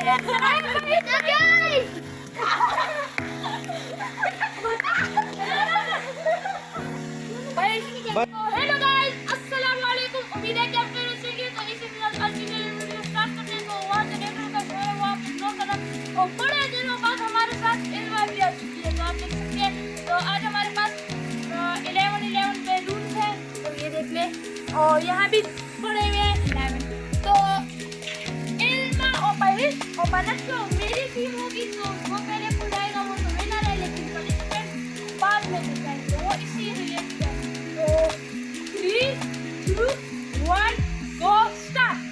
Hello guys, अस्सलाम वालेकुम। उम्मीद है कि आप फिर से तो इसी के साथ आज की वीडियो स्टार्ट करते हैं। तो वहाँ से नेटवर्क का शोर है, वो आप इग्नोर करना। और बड़े दिनों बाद हमारे साथ इस बार भी आ चुकी है, तो आप देख सकते हैं। तो आज हमारे पास 11 बैलून्स हैं, तो ये देख ले। और यहाँ भी पड़े हुए हैं 11। तो इल्मा और पहले और बनत तो मेरी टीम होगी, तो वो पहले खुलाएगा, वो तो विनर है। लेकिन पनिशमेंट बाद में देता है, तो वो इसी रिलेटेड है। तो 3, 2, 1 गो स्टार्ट।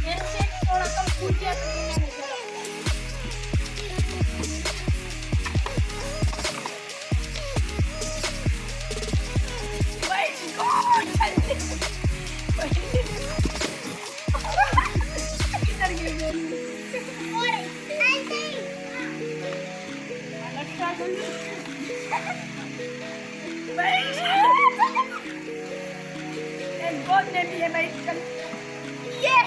मेरे से थोड़ा कम फूट गया, तो मैंने चला। My God! किधर गिर गई? अच्छा जल्दी। एक गोद ने भी है भाई। ये